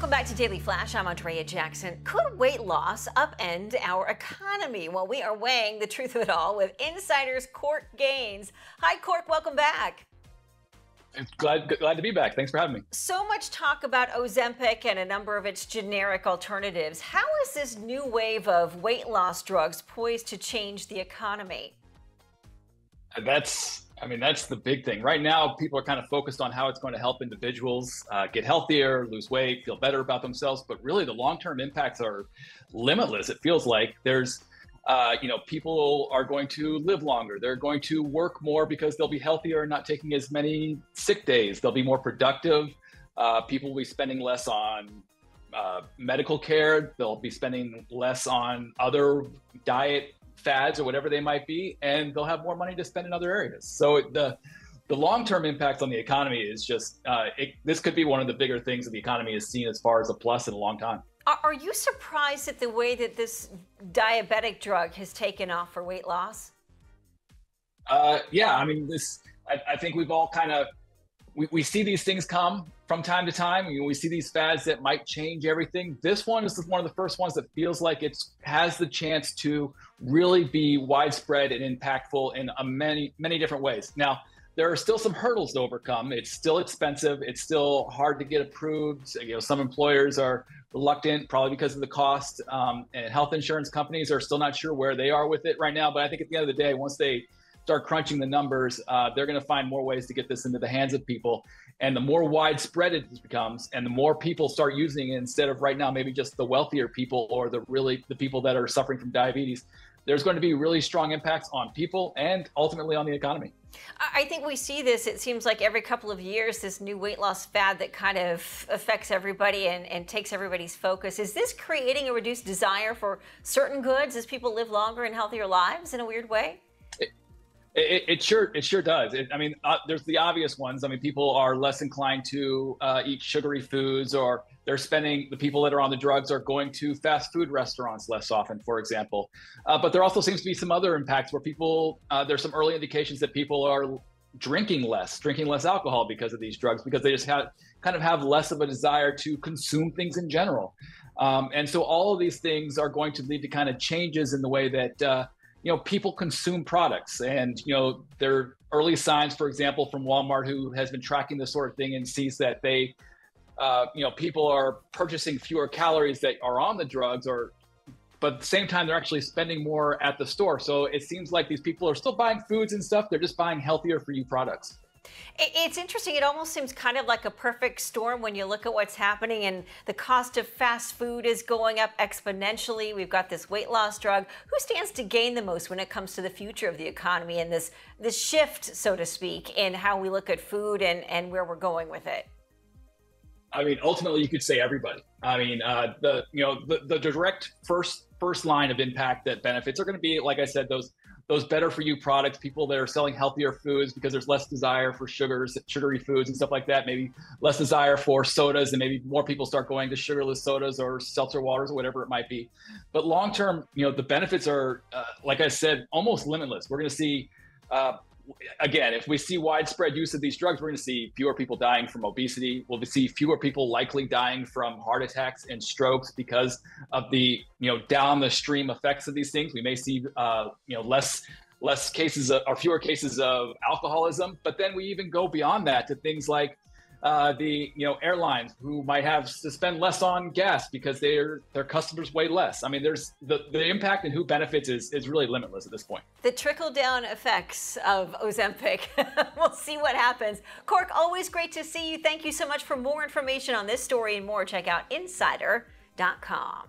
Welcome back to Daily Flash. I'm Andrea Jackson. Could weight loss upend our economy? Well, we are weighing the truth of it all with Insider's Cork Gains. Hi, Cork. Welcome back. Glad to be back. Thanks for having me. So much talk about Ozempic and a number of its generic alternatives. How is this new wave of weight loss drugs poised to change the economy? That's the big thing. Right now, people are kind of focused on how it's going to help individuals get healthier, lose weight, feel better about themselves. But really, the long-term impacts are limitless. It feels like there's, people are going to live longer. They're going to work more because they'll be healthier and not taking as many sick days. They'll be more productive. People will be spending less on medical care. They'll be spending less on other diet fads or whatever they might be, and they'll have more money to spend in other areas. So the long-term impact on the economy is just, this could be one of the bigger things that the economy has seen as far as a plus in a long time. Are you surprised at the way that this diabetic drug has taken off for weight loss? Yeah, I think we've all kind of, we see these things come from time to time. We see these fads that might change everything. This one is one of the first ones that feels like it has the chance to really be widespread and impactful in many different ways. Now, there are still some hurdles to overcome. It's still expensive. It's still hard to get approved. Some employers are reluctant, probably because of the cost, and health insurance companies are still not sure where they are with it right now. But I think at the end of the day, once they start crunching the numbers, they're going to find more ways to get this into the hands of people. And the more widespread it becomes, and the more people start using it instead of right now, maybe just the wealthier people or the people that are suffering from diabetes, there's going to be really strong impacts on people and ultimately on the economy. I think we see this, it seems like every couple of years, this new weight loss fad that kind of affects everybody and takes everybody's focus. Is this creating a reduced desire for certain goods as people live longer and healthier lives in a weird way? It sure does. There's the obvious ones. People are less inclined to eat sugary foods, or the people that are on the drugs are going to fast food restaurants less often, for example. But there also seems to be some other impacts where there's some early indications that people are drinking less alcohol because of these drugs, because they just kind of have less of a desire to consume things in general. And so all of these things are going to lead to kind of changes in the way that people consume products. And, there are early signs, for example, from Walmart, who has been tracking this sort of thing and sees that people are purchasing fewer calories that are on the drugs, but at the same time, they're actually spending more at the store. So it seems like these people are still buying foods and stuff. They're just buying healthier for you products. It's interesting. It almost seems kind of like a perfect storm when you look at what's happening, and the cost of fast food is going up exponentially. We've got this weight loss drug. Who stands to gain the most when it comes to the future of the economy and this shift, so to speak, in how we look at food and where we're going with it? Ultimately, you could say everybody. The direct first line of impact that benefits are going to be, like I said, those better for you products, people that are selling healthier foods because there's less desire for sugary foods and stuff like that, maybe less desire for sodas, and maybe more people start going to sugarless sodas or seltzer waters or whatever it might be. But long term, the benefits are, like I said, almost limitless. We're going to see, again, if we see widespread use of these drugs, we're going to see fewer people dying from obesity. We'll see fewer people likely dying from heart attacks and strokes because of the down the stream effects of these things. We may see less cases or fewer cases of alcoholism, but then we even go beyond that to things like the airlines who might have to spend less on gas because their customers weigh less. There's the impact and who benefits is really limitless at this point. The trickle-down effects of Ozempic. We'll see what happens. Cork, always great to see you. Thank you so much. For more information on this story and more, check out insider.com.